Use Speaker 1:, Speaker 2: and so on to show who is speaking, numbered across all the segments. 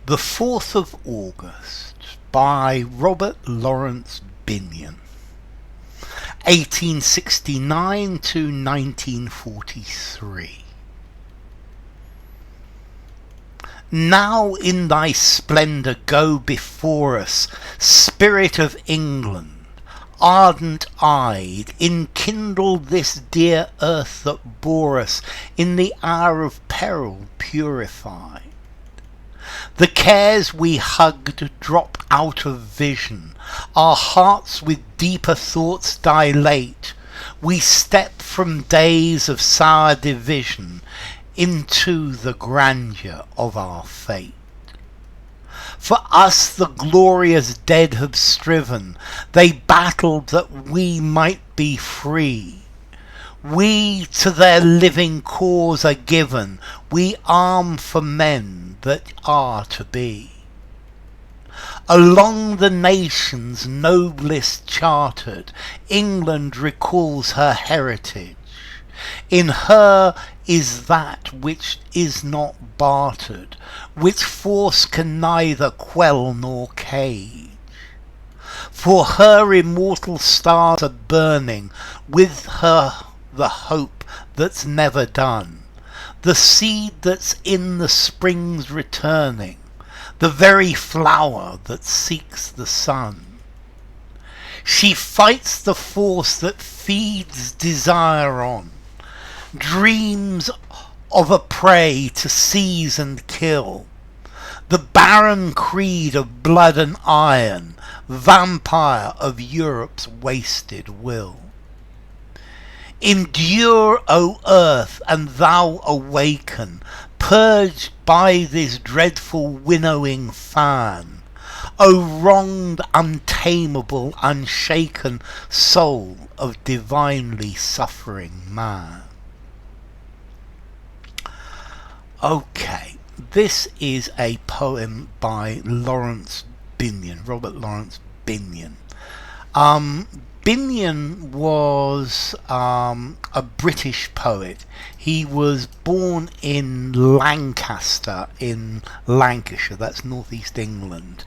Speaker 1: The 4th of August by Robert Laurence Binyon, 1869 to 1943. Now in thy splendour go before us, Spirit of England, ardent-eyed, enkindle this dear earth that bore us in the hour of peril purified. The cares we hugged drop out of vision, our hearts with deeper thoughts dilate. We step from days of sour division into the grandeur of our fate. For us the glorious dead have striven, they battled that we might be free. We to their living cause are given, we arm for men that are to be. Along the nations nobliest chartered, England recalls her heritage. In her is that which is not bartered, which force can neither quell nor cage. For her immortal stars are burning, with her the hope that's never done, the seed that's in the springs returning, the very flower that seeks the sun. She fights the force that feeds desire on, dreams of a prey to seize and kill, the barren creed of blood and iron, vampire of Europe's wasted will. Endure, O earth, and thou awaken, purged by this dreadful winnowing fan, O wronged, untamable, unshaken soul of divinely suffering man. Okay, this is a poem by Laurence Binyon, Robert Laurence Binyon. Binyon was a British poet. He was born in Lancaster in Lancashire, that's northeast England,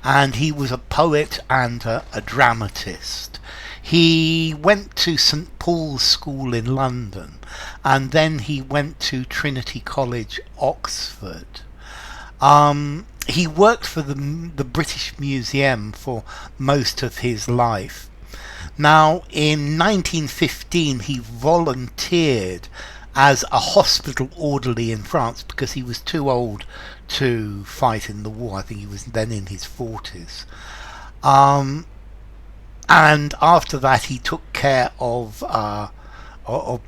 Speaker 1: and he was a poet and a dramatist. He went to St Paul's School in London, and then he went to Trinity College, Oxford. He worked for the British Museum for most of his life. Now, in 1915, he volunteered as a hospital orderly in France because he was too old to fight in the war. I think he was then in his 40s. And after that, he took care of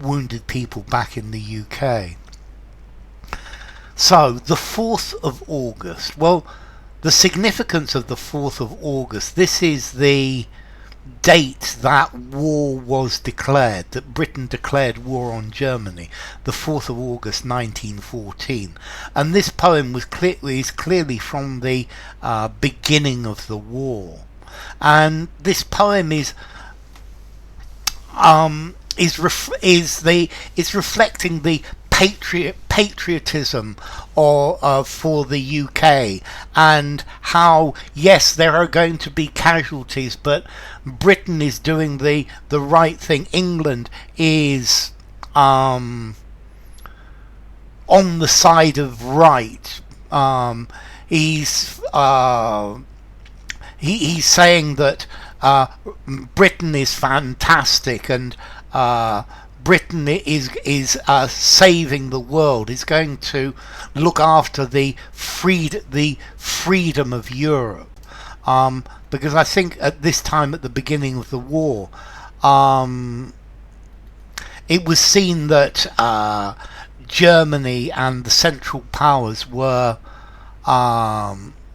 Speaker 1: wounded people back in the UK. So, the 4th of August. Well, the significance of the 4th of August, this is the date that war was declared, that Britain declared war on Germany, the 4th of August 1914. And this poem is clearly from the beginning of the war. And this poem is reflecting the patriotism for the UK, and how, yes, there are going to be casualties, but Britain is doing the right thing. England is on the side of right. He's saying that Britain is fantastic, and Britain is saving the world. Is going to look after the freedom of Europe. Because I think at this time, at the beginning of the war, it was seen that Germany and the Central Powers were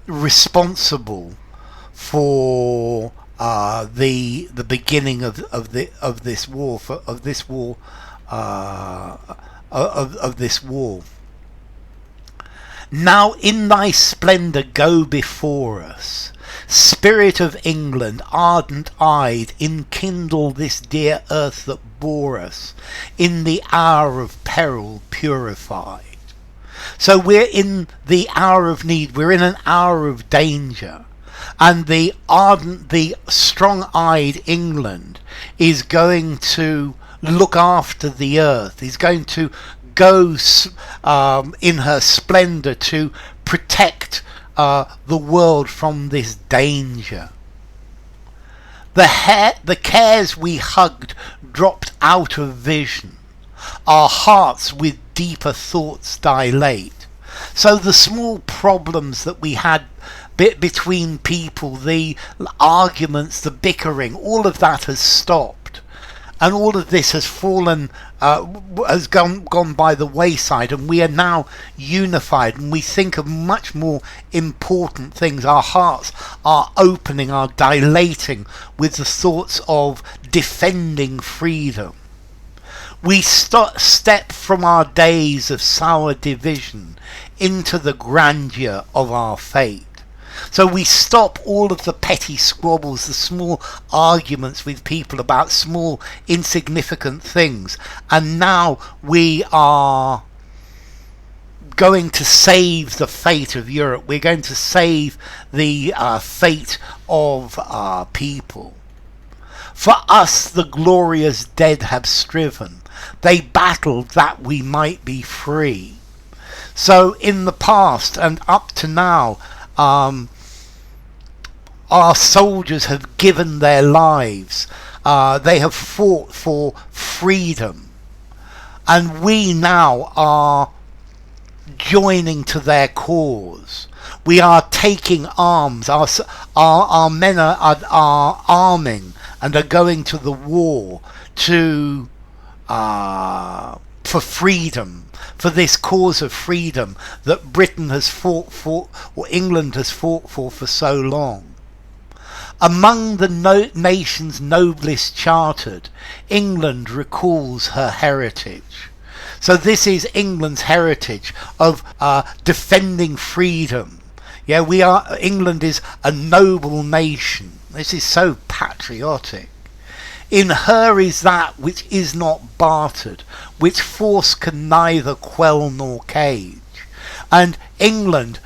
Speaker 1: responsible for the beginning of this war, of this war. Now in thy splendour go before us, Spirit of England, ardent-eyed, enkindle this dear earth that bore us in the hour of peril purified. So we're in the hour of need, we're in an hour of danger. And the strong-eyed England is going to look after the earth, is going to go in her splendour to protect the world from this danger. The cares we hugged dropped out of vision. Our hearts with deeper thoughts dilate. So the small problems that we had between people, the arguments, the bickering, all of that has stopped. And all of this has fallen, has gone by the wayside, and we are now unified, and we think of much more important things. Our hearts are opening, are dilating with the thoughts of defending freedom. We step from our days of sour division into the grandeur of our fate. So we stop all of the petty squabbles, the small arguments with people about small insignificant things, and now we are going to save the fate of Europe. We're going to save the fate of our people. For us the glorious dead have striven. They battled that we might be free. So in the past and up to now, our soldiers have given their lives. They have fought for freedom. And we now are joining to their cause. We are taking arms. Our men are arming and are going to the war for freedom, for this cause of freedom that Britain has fought for, or England has fought for so long. Among the nations nobliest chartered, England recalls her heritage. So this is England's heritage of defending freedom. Yeah, England is a noble nation. This is so patriotic. In her is that which is not bartered, which force can neither quell nor cage. And England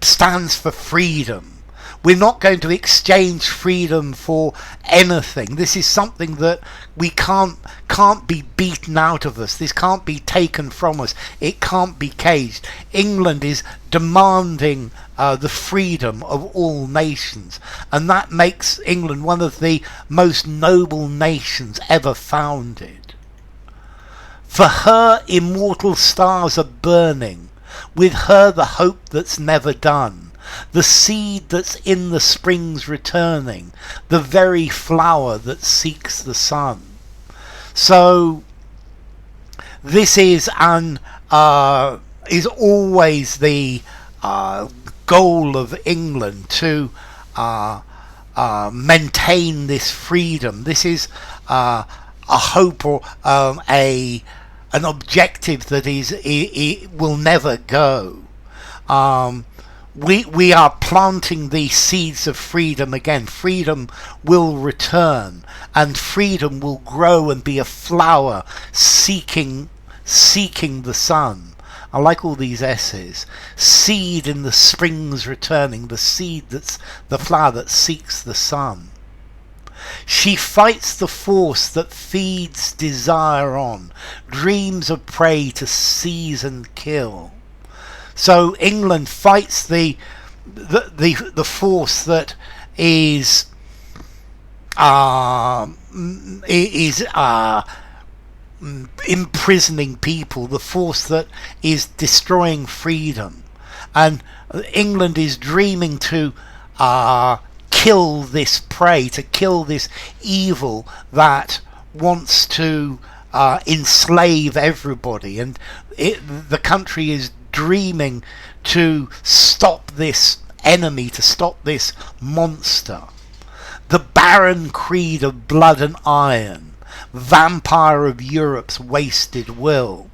Speaker 1: stands for freedom. We're not going to exchange freedom for anything. This is something that we can't be beaten out of us. This can't be taken from us. It can't be caged. England is demanding the freedom of all nations, and that makes England one of the most noble nations ever founded. For her immortal stars are burning, with her the hope that's never done. The seed that's in the springs returning, the very flower that seeks the sun. So this is always the goal of England, to maintain this freedom. This is a hope, or an objective that it will never go. We are planting these seeds of freedom again. Freedom will return, and freedom will grow and be a flower seeking the sun. I like all these S's. Seed in the springs returning, the seed that's the flower that seeks the sun. She fights the force that feeds desire on, dreams of prey to seize and kill. So England fights the force that is imprisoning people, the force that is destroying freedom, and England is dreaming to kill this prey, to kill this evil that wants to enslave everybody, and the country is dreaming to stop this enemy, to stop this monster. The barren creed of blood and iron, vampire of Europe's wasted will.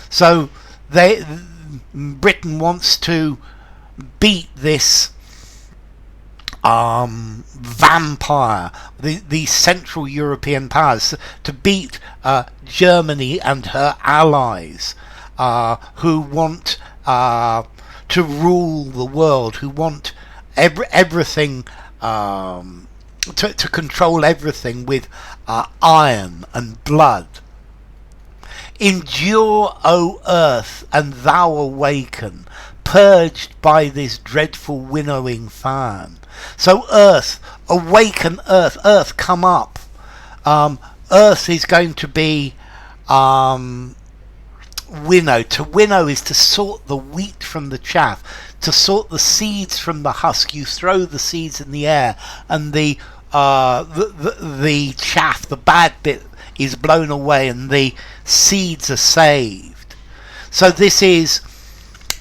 Speaker 1: So Britain wants to beat this vampire, these Central European powers, to beat Germany and her allies, who want to rule the world, who want everything, to control everything with iron and blood. Endure, O earth, and thou awaken, purged by this dreadful winnowing fan. So earth, awaken earth, earth come up. Earth is going to be winnow. To winnow is to sort the wheat from the chaff, to sort the seeds from the husk. You throw the seeds in the air, and the chaff, the bad bit, is blown away, and the seeds are saved. So this is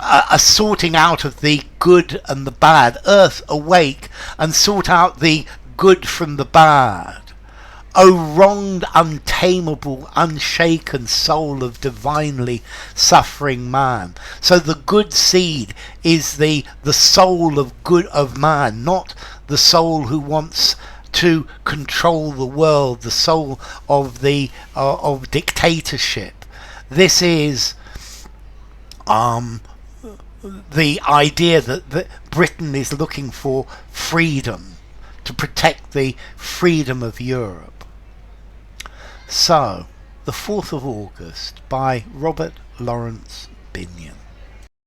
Speaker 1: a sorting out of the good and the bad. Earth, awake and sort out the good from the bad. O wronged, untamable, unshaken soul of divinely suffering man. So the good seed is the soul of good of man, not the soul who wants to control the world, the soul of the of dictatorship. This is the idea that Britain is looking for freedom, to protect the freedom of Europe. So, the 4th of August by Robert Laurence Binyon.